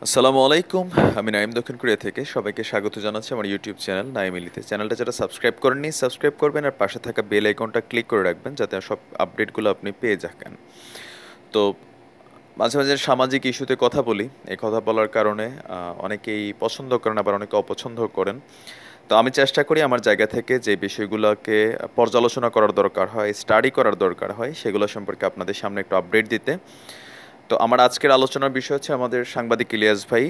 আসসালামু আলাইকুম। আমি নাইম দক্ষিণ কোরিয়া থেকে সবাইকে স্বাগত জানাচ্ছি আমার ইউটিউব চ্যানেল নাইমিলিতে। চ্যানেলটা যারা সাবস্ক্রাইব করেননি সাবস্ক্রাইব করবেন আর পাশে থাকা বেল আইকনটা ক্লিক করে রাখবেন যাতে সব আপডেটগুলো আপনি পেয়ে থাকেন। তো মাঝে মাঝে সামাজিক ইস্যুতে কথা বলি। এই কথা বলার কারণে অনেকেই পছন্দ করেন আবার অনেকে অপছন্দ করেন। তো আমি চেষ্টা করি আমার জায়গা থেকে যে বিষয়গুলোকে পর্যালোচনা করার দরকার হয়, স্টাডি করার দরকার হয়, সেগুলো সম্পর্কে আপনাদের সামনে একটু আপডেট দিতে। তো আমার আজকের আলোচনার বিষয় হচ্ছে আমাদের সাংবাদিক ইলিয়াস ভাই।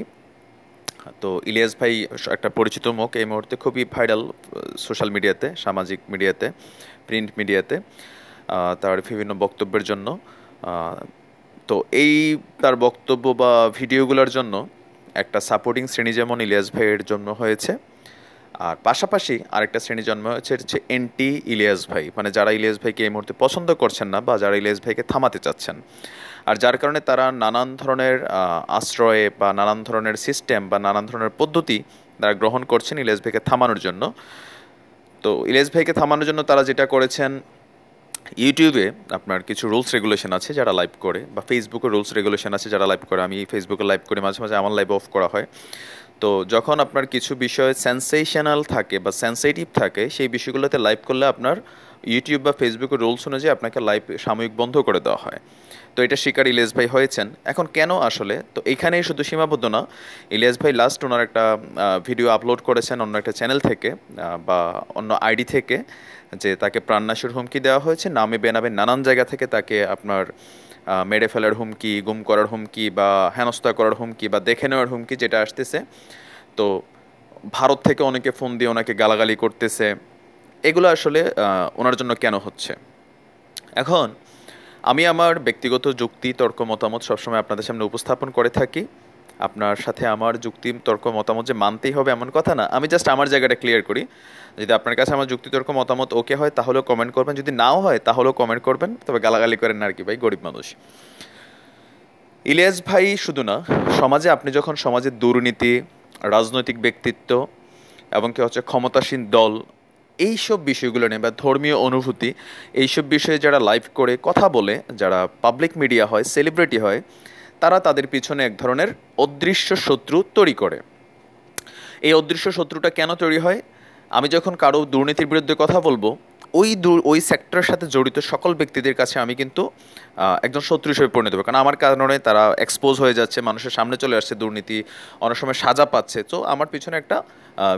তো ইলিয়াস ভাই একটা পরিচিত মুখ, এই মুহূর্তে খুবই ভাইরাল সোশ্যাল মিডিয়াতে, সামাজিক মিডিয়াতে, প্রিন্ট মিডিয়াতে তার বিভিন্ন বক্তব্যের জন্য। আহ, তো এই তার বক্তব্য বা ভিডিওগুলোর জন্য একটা সাপোর্টিং শ্রেণী যেমন ইলিয়াস ভাইয়ের জন্ম হয়েছে, আর পাশাপাশি আরেকটা শ্রেণী জন্ম হয়েছে হচ্ছে এন্টি ইলিয়াস ভাই, মানে যারা ইলিয়াস ভাইকে এই মুহূর্তে পছন্দ করছেন না বা যারা ইলিয়াস ভাইকে থামাতে চাচ্ছেন। আর যার কারণে তারা নানান ধরনের আশ্রয়ে বা নানান ধরনের সিস্টেম বা নানান ধরনের পদ্ধতি তারা গ্রহণ করছেন ইলিয়াস ভাইকে থামানোর জন্য। তো ইলিয়াস ভাইকে থামানোর জন্য তারা যেটা করেছেন, ইউটিউবে আপনার কিছু রুলস রেগুলেশন আছে যারা লাইভ করে, বা ফেসবুকে রুলস রেগুলেশন আছে যারা লাইভ করে। আমি ফেসবুকে লাইভ করি, মাঝে মাঝে আমার লাইভ অফ করা হয়। তো যখন আপনার কিছু বিষয় সেন্সেশনাল থাকে বা সেন্সিটিভ থাকে, সেই বিষয়গুলোতে লাইভ করলে আপনার ইউটিউব বা ফেসবুকের রুলস অনুযায়ী আপনাকে লাইভ সাময়িক বন্ধ করে দেওয়া হয়। তো এটা শিকার ইলিয়াস ভাই হয়েছেন। এখন কেন আসলে, তো এখানেই শুধু সীমাবদ্ধ না। ইলিয়াস ভাই লাস্ট ওনার একটা ভিডিও আপলোড করেছেন অন্য একটা চ্যানেল থেকে বা অন্য আইডি থেকে, যে তাকে প্রাণনাশের হুমকি দেওয়া হয়েছে, নামে বেনামে নানান জায়গা থেকে তাকে আপনার মেরে ফেলার হুমকি, গুম করার হুমকি বা হেনস্থা করার হুমকি বা দেখে নেওয়ার হুমকি যেটা আসতেছে। তো ভারত থেকে অনেকে ফোন দিয়ে ওনাকে গালাগালি করতেছে। এগুলো আসলে ওনার জন্য কেন হচ্ছে? এখন আমি আমার ব্যক্তিগত যুক্তি তর্ক মতামত সবসময় আপনাদের সামনে উপস্থাপন করে থাকি। আপনার সাথে আমার যুক্তি তর্ক মতামত যে মানতেই হবে এমন কথা না, আমি জাস্ট আমার জায়গাটা ক্লিয়ার করি। যদি আপনার কাছে আমার যুক্তি তর্ক মতামত ওকে হয় তাহলেও কমেন্ট করবেন, যদি নাও হয় তাহলেও কমেন্ট করবেন, তবে গালাগালি করেন না আর কি ভাই, গরিব মানুষ। ইলিয়াস ভাই শুধু না, সমাজে আপনি যখন সমাজের দুর্নীতি, রাজনৈতিক ব্যক্তিত্ব এবং কি হচ্ছে ক্ষমতাসীন দল, এইসব বিষয়গুলো নিয়ে বা ধর্মীয় অনুভূতি, এইসব বিষয়ে যারা লাইভ করে কথা বলে, যারা পাবলিক মিডিয়া হয়, সেলিব্রিটি হয়, তারা তাদের পিছনে এক ধরনের অদৃশ্য শত্রু তৈরি করে। এই অদৃশ্য শত্রুটা কেন তৈরি হয়? আমি যখন কারো দুর্নীতির বিরুদ্ধে কথা বলবো, ওই সেক্টরের সাথে জড়িত সকল ব্যক্তিদের কাছে আমি কিন্তু একজন শত্রু হিসেবে পরিণত হবে, কারণ আমার কারণে তারা এক্সপোজ হয়ে যাচ্ছে, মানুষের সামনে চলে আসছে, দুর্নীতি অনেক সময় সাজা পাচ্ছে, তো আমার পিছনে একটা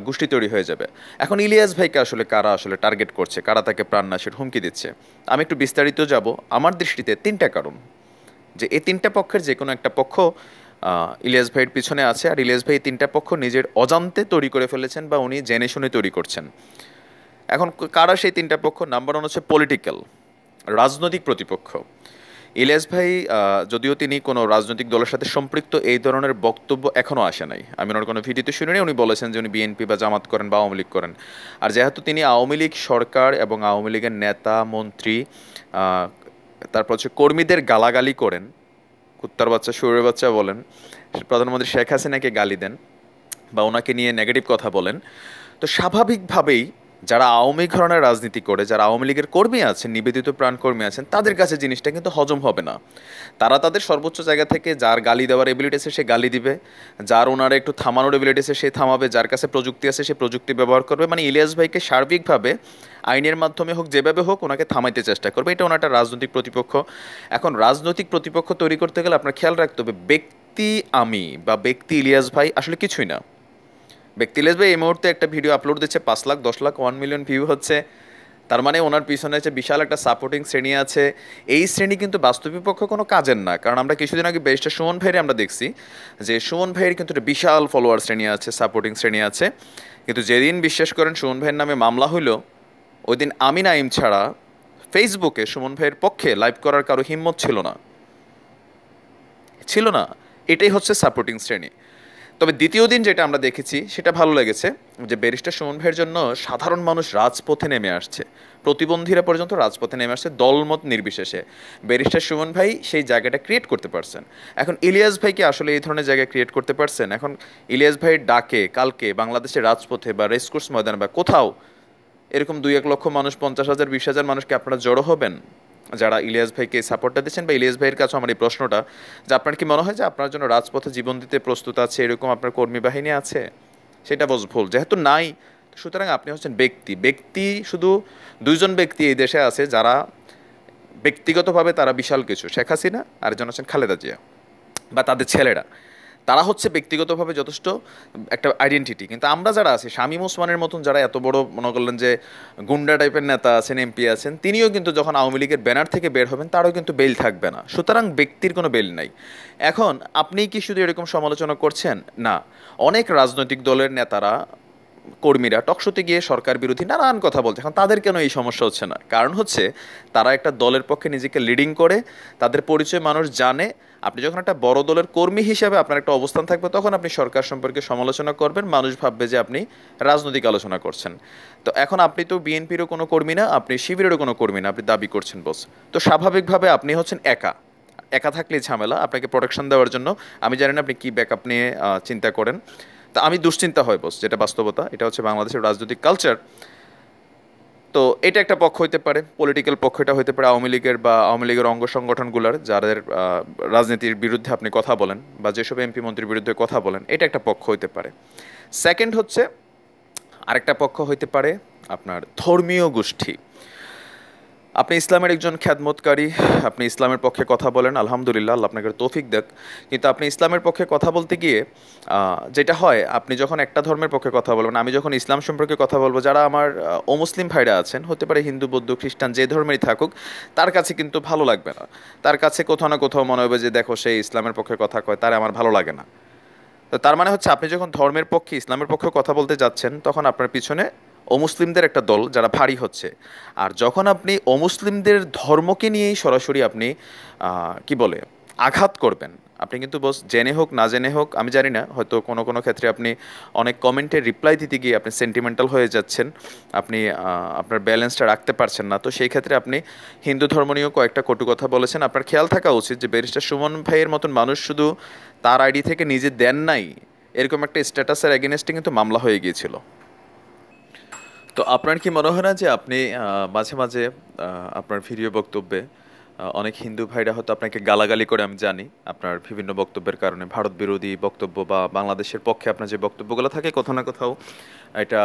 গোষ্ঠী তৈরি হয়ে যাবে। এখন ইলিয়াস ভাইকে আসলে কারা আসলে টার্গেট করছে, কারা তাকে প্রাণনাশের হুমকি দিচ্ছে, আমি একটু বিস্তারিত যাব। আমার দৃষ্টিতে তিনটা কারণ, যে এই তিনটা পক্ষের যে কোনো একটা পক্ষ ইলিয়াস ভাইয়ের পিছনে আছে, আর ইলিয়াস ভাই এই তিনটা পক্ষ নিজের অজান্তে তৈরি করে ফেলেছেন বা উনি জেনে শুনে তৈরি করছেন। এখন কারা সেই তিনটা পক্ষ? নাম্বার ওয়ান হচ্ছে পলিটিক্যাল, রাজনৈতিক প্রতিপক্ষ। ইলিয়াস ভাই যদিও তিনি কোনো রাজনৈতিক দলের সাথে সম্পৃক্ত, এই ধরনের বক্তব্য এখনও আসে নাই, আমি ওনার কোনো ভিডিওতে শুনিনি। উনি বলেছেন যে উনি বিএনপি বা জামাত করেন বা আওয়ামী লীগ করেন। আর যেহেতু তিনি আওয়ামী লীগ সরকার এবং আওয়ামী লীগের নেতা মন্ত্রী, আহ, তারপর হচ্ছে কর্মীদের গালাগালি করেন, কুত্তার বাচ্চা শুয়োরের বাচ্চা বলেন, প্রধানমন্ত্রী শেখ হাসিনাকে গালি দেন বা ওনাকে নিয়ে নেগেটিভ কথা বলেন, তো স্বাভাবিকভাবেই যারা আওয়ামী ঘরানার রাজনীতি করে, যারা আওয়ামী লীগের কর্মী আছেন, নিবেদিত প্রাণ কর্মী আছেন, তাদের কাছে জিনিসটা কিন্তু হজম হবে না। তারা তাদের সর্বোচ্চ জায়গা থেকে যার গালি দেওয়ার এবিলিটি আছে সে গালি দিবে, যার ওনারা একটু থামানোর এবিলিটি আছে সে থামাবে, যার কাছে প্রযুক্তি আছে সে প্রযুক্তি ব্যবহার করবে। মানে ইলিয়াস ভাইকে সার্বিকভাবে আইনের মাধ্যমে হোক, যেভাবে হোক, ওনাকে থামাইতে চেষ্টা করবে। এটা ওনার একটা রাজনৈতিক প্রতিপক্ষ। এখন রাজনৈতিক প্রতিপক্ষ তৈরি করতে গেলে আপনার খেয়াল রাখতে হবে, ব্যক্তি আমি বা ব্যক্তি ইলিয়াস ভাই আসলে কিছুই না। ব্যক্তিলেস ভাই এই মুহূর্তে একটা ভিডিও আপলোড দিচ্ছে, 5 লাখ 10 লাখ 1 মিলিয়ন ভিউ হচ্ছে, তার মানে ওনার পিছনে হচ্ছে বিশাল একটা সাপোর্টিং শ্রেণী আছে। এই শ্রেণী কিন্তু বাস্তবিক পক্ষে কোনো কাজের না, কারণ আমরা কিছুদিন আগে ব্যারিস্টার সুমন ভাইয়ের আমরা দেখছি যে সুমন ভাইয়ের কিন্তু একটা বিশাল ফলোয়ার শ্রেণী আছে, সাপোর্টিং শ্রেণী আছে। কিন্তু যেদিন বিশ্বাস করেন সুমন ভাইয়ের নামে মামলা হইলো, ওই দিন আমি নাইম ছাড়া ফেসবুকে সুমন ভাইয়ের পক্ষে লাইভ করার কারো হিম্মত ছিল না, ছিল না। এটাই হচ্ছে সাপোর্টিং শ্রেণী। তবে দ্বিতীয় দিন যেটা আমরা দেখেছি সেটা ভালো লেগেছে, যে ব্যারিস্টার সুমন ভাইয়ের জন্য সাধারণ মানুষ রাজপথে নেমে আসছে, প্রতিবন্ধীরা পর্যন্ত রাজপথে নেমে আসছে দলমত নির্বিশেষে। ব্যারিস্টার সুমন ভাই সেই জায়গাটা ক্রিয়েট করতে পারছেন। এখন ইলিয়াস ভাই কি আসলে এই ধরনের জায়গা ক্রিয়েট করতে পারছেন? এখন ইলিয়াস ভাইয়ের ডাকে কালকে বাংলাদেশের রাজপথে বা রেসকোর্স ময়দানে বা কোথাও এরকম 2-1 লক্ষ মানুষ, 50,000 20,000 মানুষকে আপনারা জড়ো হবেন? যারা ইলিয়াস ভাইকে সাপোর্টটা দিচ্ছেন, বা ইলিয়াস ভাইয়ের কাছে আমার এই প্রশ্নটা, যে আপনার কি মনে হয় যে আপনার জন্য রাজপথে জীবন দিতে প্রস্তুত আছে এরকম আপনার কর্মী বাহিনী আছে? সেটা বস ভুল, যেহেতু নাই, সুতরাং আপনি হচ্ছেন ব্যক্তি শুধু দুইজন ব্যক্তি এই দেশে আছে যারা ব্যক্তিগতভাবে তারা বিশাল কিছু, শেখ হাসিনা আর একজন হচ্ছেন খালেদা জিয়া বা তাদের ছেলেরা, তারা হচ্ছে ব্যক্তিগতভাবে যথেষ্ট একটা আইডেন্টিটি। কিন্তু আমরা যারা আছি, শামীম ওসমানের মতন যারা এত বড় মনে করলেন যে গুন্ডা টাইপের নেতা আছেন, এমপি আছেন, তিনিও কিন্তু যখন আওয়ামী লীগের ব্যানার থেকে বের হবেন তারও কিন্তু বেল থাকবে না। সুতরাং ব্যক্তির কোনো বেল নাই। এখন আপনি কি শুধু এরকম সমালোচনা করছেন? না, অনেক রাজনৈতিক দলের নেতারা কর্মীরা টকশোতে গিয়ে সরকার বিরোধী নানান কথা বলছে। এখন তাদের কেন এই সমস্যা হচ্ছে না? কারণ হচ্ছে তারা একটা দলের পক্ষে নিজেকে লিডিং করে, তাদের পরিচয় মানুষ জানে। আপনি যখন একটা বড় দলের কর্মী হিসাবে আপনার একটা অবস্থান থাকবে, তখন আপনি সরকার সম্পর্কে সমালোচনা করবেন, মানুষ ভাববে যে আপনি রাজনৈতিক আলোচনা করছেন। তো এখন আপনি তো বিএনপিরও কোনো কর্মী না, আপনি শিবিরেরও কোনো কর্মী না, আপনি দাবি করছেন বস। তো স্বাভাবিকভাবে আপনি হচ্ছেন একা। একা থাকলেই ঝামেলা। আপনাকে প্রোটেকশন দেওয়ার জন্য আমি জানি না আপনি কী ব্যাকআপ নিয়ে চিন্তা করেন। তা আমি দুশ্চিন্তা হয় বস, যেটা বাস্তবতা, এটা হচ্ছে বাংলাদেশের রাজনৈতিক কালচার। তো এটা একটা পক্ষ হইতে পারে, পলিটিক্যাল পক্ষ এটা হইতে পারে আওয়ামী লীগের বা আওয়ামী লীগের অঙ্গ সংগঠনগুলোর যাদের রাজনীতির বিরুদ্ধে আপনি কথা বলেন বা যেসব এমপি মন্ত্রীর বিরুদ্ধে কথা বলেন, এটা একটা পক্ষ হইতে পারে। সেকেন্ড হচ্ছে আরেকটা পক্ষ হইতে পারে আপনার ধর্মীয় গোষ্ঠী। আপনি ইসলামের একজন খ্যাতমতকারী, আপনি ইসলামের পক্ষে কথা বলেন, আলহামদুলিল্লাহ, আল্লাহ আপনাকে তৌফিক দেখ। কিন্তু আপনি ইসলামের পক্ষে কথা বলতে গিয়ে যেটা হয়, আপনি যখন একটা ধর্মের পক্ষে কথা বলবেন, আমি যখন ইসলাম সম্পর্কে কথা বলবো, যারা আমার অমুসলিম ভাইরা আছেন, হতে পারে হিন্দু, বৌদ্ধ, খ্রিস্টান, যে ধর্মেরই থাকুক, তার কাছে কিন্তু ভালো লাগবে না। তার কাছে কোথাও না কোথাও মনে হবে যে দেখো সে ইসলামের পক্ষে কথা কয়, তার আমার ভালো লাগে না। তো তার মানে হচ্ছে আপনি যখন ধর্মের পক্ষে, ইসলামের পক্ষে কথা বলতে যাচ্ছেন, তখন আপনার পিছনে অমুসলিমদের একটা দল যারা ভারী হচ্ছে। আর যখন আপনি অমুসলিমদের ধর্মকে নিয়েই সরাসরি আপনি কি বলে আঘাত করবেন, আপনি কিন্তু বস জেনে হোক না জেনে হোক, আমি জানি না, হয়তো কোনো কোনো ক্ষেত্রে আপনি অনেক কমেন্টের রিপ্লাই দিতে গিয়ে আপনি সেন্টিমেন্টাল হয়ে যাচ্ছেন, আপনি আপনার ব্যালেন্সটা রাখতে পারছেন না। তো সেই ক্ষেত্রে আপনি হিন্দু ধর্ম নিয়েও কয়েকটা কটু কথা বলেছেন। আপনার খেয়াল থাকা উচিত যে ব্যারিস্টার সুমন ভাইয়ের মতন মানুষ শুধু তার আইডি থেকে নিজে দেন নাই, এরকম একটা স্ট্যাটাসের এগেনস্টে কিন্তু মামলা হয়ে গিয়েছিল। তো আপনার কি মনে হয় না যে আপনি মাঝে মাঝে আপনার ভিডিও বক্তব্যে অনেক হিন্দু ভাইরা হয়তো আপনাকে গালাগালি করে, আমি জানি আপনার বিভিন্ন বক্তব্যের কারণে, ভারত বিরোধী বক্তব্য বা বাংলাদেশের পক্ষে আপনার যে বক্তব্যগুলো থাকে, কোথাও না কোথাও এটা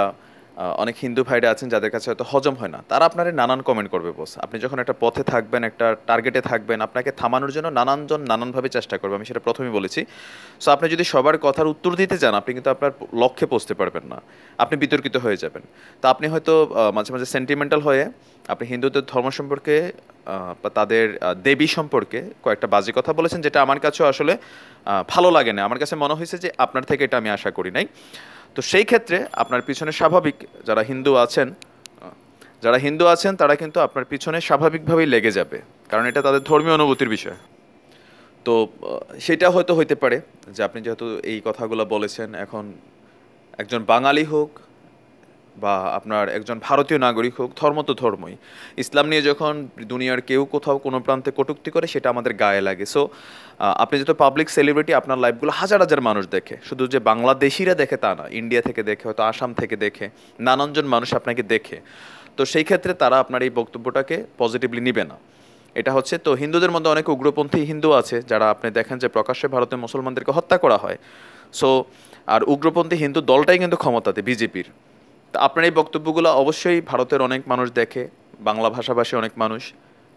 অনেক হিন্দু ভাইরা আছেন যাদের কাছে হয়তো হজম হয় না, তারা আপনার নানান কমেন্ট করবে বস। আপনি যখন একটা পথে থাকবেন, একটা টার্গেটে থাকবেন, আপনাকে থামানোর জন্য নানানজন নানানভাবে চেষ্টা করবে, আমি সেটা প্রথমেই বলেছি। সো আপনি যদি সবার কথার উত্তর দিতে চান, আপনি কিন্তু আপনার লক্ষ্যে পৌঁছতে পারবেন না, আপনি বিতর্কিত হয়ে যাবেন। তা আপনি হয়তো মাঝে মাঝে সেন্টিমেন্টাল হয়ে আপনি হিন্দুদের ধর্ম সম্পর্কে বা তাদের দেবী সম্পর্কে কয়েকটা বাজে কথা বলেছেন, যেটা আমার কাছেও আসলে ভালো লাগে না। আমার কাছে মনে হয়েছে যে আপনার থেকে এটা আমি আশা করি নাই। তো সেই ক্ষেত্রে আপনার পিছনে স্বাভাবিক যারা হিন্দু আছেন তারা কিন্তু আপনার পিছনে স্বাভাবিকভাবেই লেগে যাবে, কারণ এটা তাদের ধর্মীয় অনুভূতির বিষয়। তো সেটা হয়তো হইতে পারে যে আপনি যেহেতু এই কথাগুলো বলেছেন, এখন একজন বাঙালি হোক বা আপনার একজন ভারতীয় নাগরিক হোক, ধর্ম তো ধর্মই। ইসলাম নিয়ে যখন দুনিয়ার কেউ কোথাও কোনো প্রান্তে কটূক্তি করে, সেটা আমাদের গায়ে লাগে। সো আপনি যেহেতু পাবলিক সেলিব্রিটি, আপনার লাইভগুলো হাজার হাজার মানুষ দেখে, শুধু যে বাংলাদেশিরা দেখে তা না, ইন্ডিয়া থেকে দেখে, হয়তো আসাম থেকে দেখে, নানানজন মানুষ আপনাকে দেখে। তো সেই ক্ষেত্রে তারা আপনার এই বক্তব্যটাকে পজিটিভলি নিবে না। এটা হচ্ছে, তো হিন্দুদের মধ্যে অনেক উগ্রপন্থী হিন্দু আছে যারা আপনি দেখেন যে প্রকাশ্যে ভারতের মুসলমানদেরকে হত্যা করা হয়। সো আর উগ্রপন্থী হিন্দু দলটাই কিন্তু ক্ষমতাতে, বিজেপির। তা আপনার এই বক্তব্যগুলো অবশ্যই ভারতের অনেক মানুষ দেখে, বাংলা ভাষাভাষী অনেক মানুষ।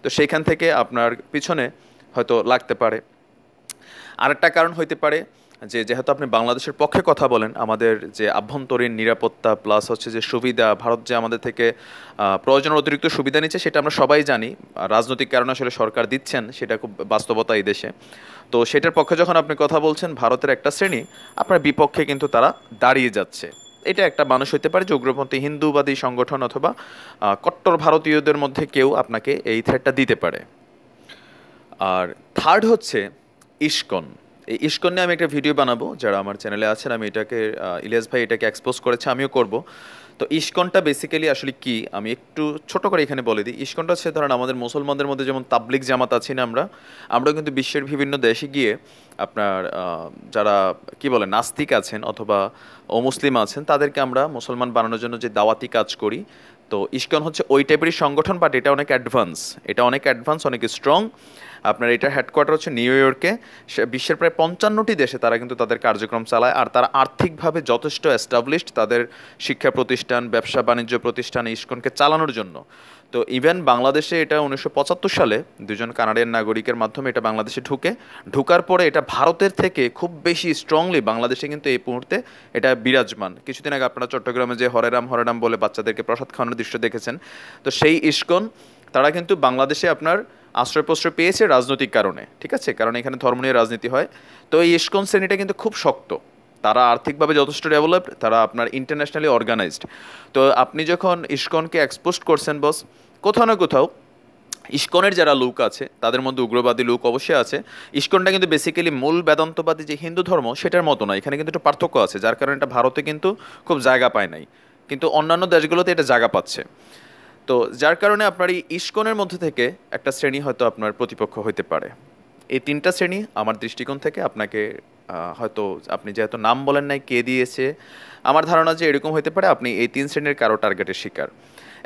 তো সেইখান থেকে আপনার পিছনে হয়তো লাগতে পারে। আরেকটা কারণ হইতে পারে যে যেহেতু আপনি বাংলাদেশের পক্ষে কথা বলেন, আমাদের যে আভ্যন্তরীণ নিরাপত্তা প্লাস হচ্ছে যে সুবিধা, ভারত যে আমাদের থেকে প্রয়োজনের অতিরিক্ত সুবিধা নিচ্ছে, সেটা আমরা সবাই জানি। রাজনৈতিক কারণে আসলে সরকার দিচ্ছেন, সেটা খুব বাস্তবতা এই দেশে। তো সেটার পক্ষে যখন আপনি কথা বলছেন, ভারতের একটা শ্রেণী আপনার বিপক্ষে কিন্তু তারা দাঁড়িয়ে যাচ্ছে। এটা একটা মানুষ হইতে পারে যে উগ্রপন্থী হিন্দুবাদী সংগঠন অথবা কট্টর ভারতীয়দের মধ্যে কেউ আপনাকে এই থ্রেটটা দিতে পারে। আর থার্ড হচ্ছে ইস্কন। এই ইস্কন নিয়ে আমি একটা ভিডিও বানাবো, যারা আমার চ্যানেলে আছেন, আমি এটাকে ইলিয়াস ভাই এটাকে এক্সপোজ করেছে, আমিও করব। তো ইস্কনটা বেসিক্যালি আসলে কি, আমি একটু ছোট করে এখানে বলে দিই। ইস্কনটা হচ্ছে, ধরেন আমাদের মুসলমানদের মধ্যে যেমন তাবলিগ জামাত আছি না, আমরাও কিন্তু বিশ্বের বিভিন্ন দেশে গিয়ে আপনার যারা কি বলে নাস্তিক আছেন অথবা অমুসলিম আছেন, তাদেরকে আমরা মুসলমান বানানোর জন্য যে দাওয়াতি কাজ করি, তো ইসকন হচ্ছে ওই টাইপেরই সংগঠন, বাট এটা অনেক অ্যাডভান্স, অনেক স্ট্রং। আপনার এটার হেডকোয়ার্টার হচ্ছে নিউ ইয়র্কে। বিশ্বের প্রায় 55টি দেশে তারা কিন্তু তাদের কার্যক্রম চালায়, আর তারা আর্থিকভাবে যথেষ্ট এস্টাবলিশড তাদের শিক্ষা প্রতিষ্ঠান, ব্যবসা বাণিজ্য প্রতিষ্ঠান ইসকনকে চালানোর জন্য। তো ইভেন বাংলাদেশে এটা 1975 সালে দুজন কানাডিয়ান নাগরিকের মাধ্যমে এটা বাংলাদেশে ঢুকার পরে এটা ভারতের থেকে খুব বেশি স্ট্রংলি বাংলাদেশে কিন্তু এই মুহূর্তে এটা বিরাজমান। কিছুদিন আগে আপনারা চট্টগ্রামে যে হরেরাম হরেরাম বলে বাচ্চাদেরকে প্রসাদ খাওয়ানোর দৃশ্য দেখেছেন, তো সেই ইসকন তারা কিন্তু বাংলাদেশে আপনার আশ্রয় প্রশ্রয় পেয়েছে রাজনৈতিক কারণে, ঠিক আছে, কারণ এখানে ধর্ম নিয়ে রাজনীতি হয়। তো এই ইসকন শ্রেণীটা কিন্তু খুব শক্ত, তারা আর্থিকভাবে যথেষ্ট ডেভেলপড, তারা আপনার ইন্টারন্যাশনালি অর্গানাইজড। তো আপনি যখন ইসকনকে এক্সপোজ করছেন বস, কোথাও না কোথাও ইসকনের যারা লোক আছে তাদের মধ্যে উগ্রবাদী লোক অবশ্যই আছে। ইসকনটা কিন্তু বেসিক্যালি মূল বেদান্তবাদী যে হিন্দু ধর্ম সেটার মতো না, এখানে কিন্তু একটু পার্থক্য আছে, যার কারণে এটা ভারতে কিন্তু খুব জায়গা পায় নাই, কিন্তু অন্যান্য দেশগুলোতে এটা জায়গা পাচ্ছে। তো যার কারণে আপনার এই ইসকনের মধ্যে থেকে একটা শ্রেণী হয়তো আপনার প্রতিপক্ষ হইতে পারে। এই তিনটা শ্রেণী আমার দৃষ্টিকোণ থেকে আপনাকে হয়তো, আপনি যেহেতু নাম বলেন নাই কে দিয়েছে, আমার ধারণা যে এরকম হতে পারে আপনি এই তিন শ্রেণীর কারো টার্গেটের শিকার।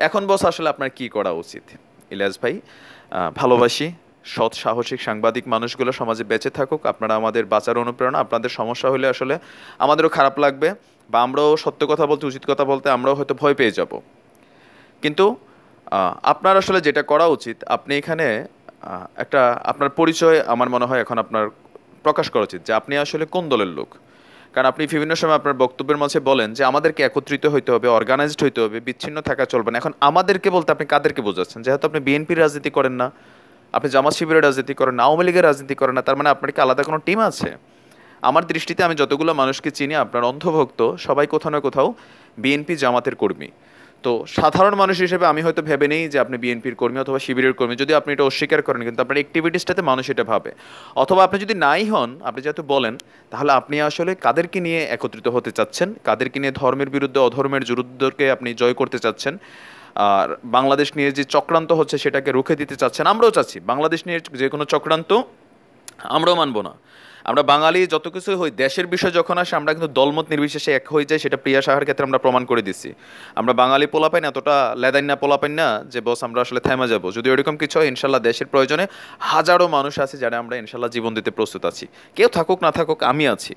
এখন বস আসলে আপনার কি করা উচিত? ইলিয়াস ভাই, ভালোবাসি সৎ সাহসিক সাংবাদিক মানুষগুলো সমাজে বেঁচে থাকুক, আপনারা আমাদের বাঁচার অনুপ্রেরণা। আপনাদের সমস্যা হলে আসলে আমাদেরও খারাপ লাগবে, বা আমরাও সত্য কথা বলতে, উচিত কথা বলতে আমরাও হয়তো ভয় পেয়ে যাব। কিন্তু আপনার আসলে যেটা করা উচিত, আপনি এখানে একটা আপনার পরিচয় আমার মনে হয় এখন আপনার প্রকাশ করা উচিত যে আপনি আসলে কোন দলের লোক। কারণ আপনি বিভিন্ন সময় আপনার বক্তব্যের মাঝে বলেন যে আমাদেরকে একত্রিত হইতে হবে, অর্গানাইজড হইতে হবে, বিচ্ছিন্ন থাকা চলবে না। এখন আমাদেরকে বলতে আপনি কাদেরকে বোঝাচ্ছেন? যেহেতু আপনি বিএনপির রাজনীতি করেন না, আপনি জামাত শিবিরের রাজনীতি করেন না, আওয়ামী লীগের রাজনীতি করেন না, তার মানে আপনার কি আলাদা কোনো টিম আছে? আমার দৃষ্টিতে আমি যতগুলো মানুষকে চিনি আপনার অন্ধভক্ত সবাই কোথাও না কোথাও বিএনপি জামাতের কর্মী। তো সাধারণ মানুষ হিসেবে আমি হয়তো ভেবে নেই যে আপনি বিএনপির কর্মী অথবা শিবিরের কর্মী, যদি আপনি এটা অস্বীকার করেন, কিন্তু আপনার অ্যাক্টিভিটিসটাতে মানুষ এটা ভাবে। অথবা আপনি যদি নাই হন, আপনি যেহেতু বলেন, তাহলে আপনি আসলে কাদেরকে নিয়ে একত্রিত হতে চাচ্ছেন, কাদেরকে নিয়ে ধর্মের বিরুদ্ধে অধর্মের যুদ্ধকে আপনি জয় করতে চাচ্ছেন, আর বাংলাদেশ নিয়ে যে চক্রান্ত হচ্ছে সেটাকে রুখে দিতে চাচ্ছেন। আমরাও চাচ্ছি বাংলাদেশ নিয়ে যে কোনো চক্রান্ত আমরাও মানব না। আমরা বাঙালি যত কিছু হই, দেশের বিষয় যখন আসে আমরা কিন্তু দলমত নির্বিশেষে এক হয়ে যাই, সেটা প্রিয়া সাহার ক্ষেত্রে আমরা প্রমাণ করে দিচ্ছি। আমরা বাঙালি পোলাপাইন এতটা লেদাইন না, পোলাপাইন না যে বস আমরা আসলে থেমে যাবো। যদি ওইরকম কিছু হয়, ইনশাল্লাহ দেশের প্রয়োজনে হাজারো মানুষ আছে যারা আমরা ইনশাল্লাহ জীবন দিতে প্রস্তুত আছি। কেউ থাকুক না থাকুক আমি আছি,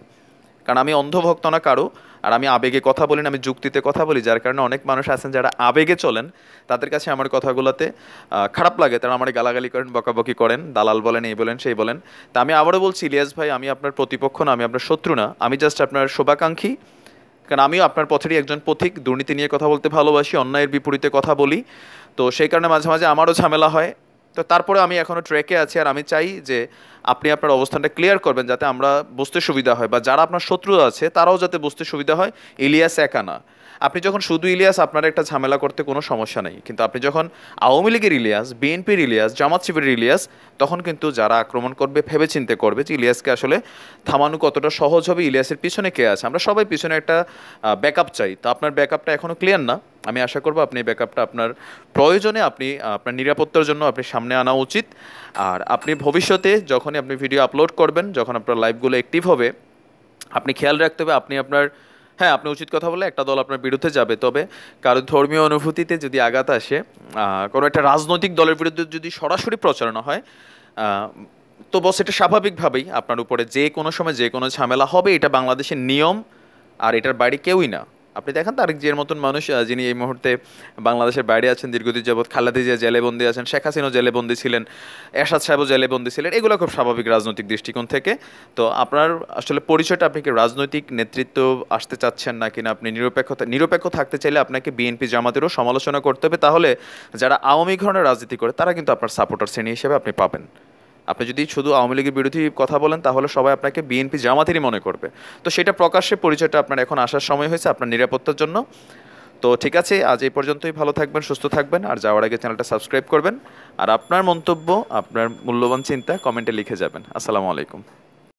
কারণ আমি অন্ধভক্ত না কারো, আর আমি আবেগে কথা বলি না, আমি যুক্তিতে কথা বলি। যার কারণে অনেক মানুষ আছেন যারা আবেগে চলেন, তাদের কাছে আমার কথাগুলোতে খারাপ লাগে, তারা আমার গালাগালি করেন, বকাবকি করেন, দালাল বলেন, এই বলেন সেই বলেন। তা আমি আবারও বলছি ইলিয়াস ভাই, আমি আপনার প্রতিপক্ষ না, আমি আপনার শত্রু না, আমি জাস্ট আপনার শুভাকাঙ্ক্ষী। কারণ আমিও আপনার পথেরই একজন পথিক, দুর্নীতি নিয়ে কথা বলতে ভালোবাসি, অন্যায়ের বিপরীতে কথা বলি। তো সেই কারণে মাঝে মাঝে আমারও ঝামেলা হয়। তো তারপরে আমি এখনও ট্র্যাকে আছি, আর আমি চাই যে আপনি আপনার অবস্থানটা ক্লিয়ার করবেন যাতে আমরা বুঝতে সুবিধা হয়, বা যারা আপনার শত্রু আছে তারাও যাতে বুঝতে সুবিধা হয় ইলিয়াস একা না। আপনি যখন শুধু ইলিয়াস, আপনার একটা ঝামেলা করতে কোনো সমস্যা নেই, কিন্তু আপনি যখন আওয়ামী লীগের ইলিয়াস, বিএনপির ইলিয়াস, জামাত শিবিরের ইলিয়াস, তখন কিন্তু যারা আক্রমণ করবে ভেবে চিন্তে করবে যে ইলিয়াসকে আসলে থামানো কতটা সহজ হবে, ইলিয়াসের পিছনে কে আছে। আমরা সবাই পিছনে একটা ব্যাকআপ চাই। তো আপনার ব্যাকআপটা এখনও ক্লিয়ার না, আমি আশা করবো আপনি এই ব্যাকআপটা আপনার প্রয়োজনে আপনি আপনার নিরাপত্তার জন্য আপনি সামনে আনা উচিত। আর আপনি ভবিষ্যতে যখনই আপনি ভিডিও আপলোড করবেন, যখন আপনার লাইভগুলো অ্যাক্টিভ হবে, আপনি খেয়াল রাখতে হবে আপনি আপনার, হ্যাঁ আপনি উচিত কথা বলে একটা দল আপনার বিরুদ্ধে যাবে, তবে কারো ধর্মীয় অনুভূতিতে যদি আঘাত আসে, কোনো একটা রাজনৈতিক দলের বিরুদ্ধে যদি সরাসরি প্রচারণা হয়, তো বস এটা স্বাভাবিকভাবেই আপনার উপরে যে কোনো সময় যে কোনো ঝামেলা হবে। এটা বাংলাদেশের নিয়ম, আর এটার বাইরে কেউই না। আপনি দেখেন তারেক জিয়ার মতন মানুষ যিনি এই মুহূর্তে বাংলাদেশের বাইরে আছেন দীর্ঘদিন যাবৎ, খালেদা জিয়া জেলেবন্দি আছেন, শেখ হাসিনাও জেলেবন্দি ছিলেন, এরশাদ সাহেবও জেলেবন্দি ছিলেন, এগুলো খুব স্বাভাবিক রাজনৈতিক দৃষ্টিকোণ থেকে। তো আপনার আসলে পরিচয়টা, আপনি কি রাজনৈতিক নেতৃত্ব আসতে চাচ্ছেন না কিনা, আপনি নিরপেক্ষ থাকতে চাইলে আপনাকে বিএনপি জামাতেরও সমালোচনা করতে হবে। তাহলে যারা আওয়ামী ঘরনের রাজনীতি করে তারা কিন্তু আপনার সাপোর্টার শ্রেণী হিসেবে আপনি পাবেন। আপনি যদি শুধু আওয়ামী লীগের বিরোধী কথা বলেন তাহলে সবাই আপনাকে বিএনপি জামাতেরই মনে করবে। তো সেটা প্রকাশ্যে পরিচয়টা আপনার এখন আসার সময় হয়েছে আপনার নিরাপত্তার জন্য। তো ঠিক আছে, আজ এই পর্যন্তই। ভালো থাকবেন, সুস্থ থাকবেন, আর যাওয়ার আগে চ্যানেলটা সাবস্ক্রাইব করবেন, আর আপনার মন্তব্য, আপনার মূল্যবান চিন্তা কমেন্টে লিখে যাবেন। আসসালামু আলাইকুম।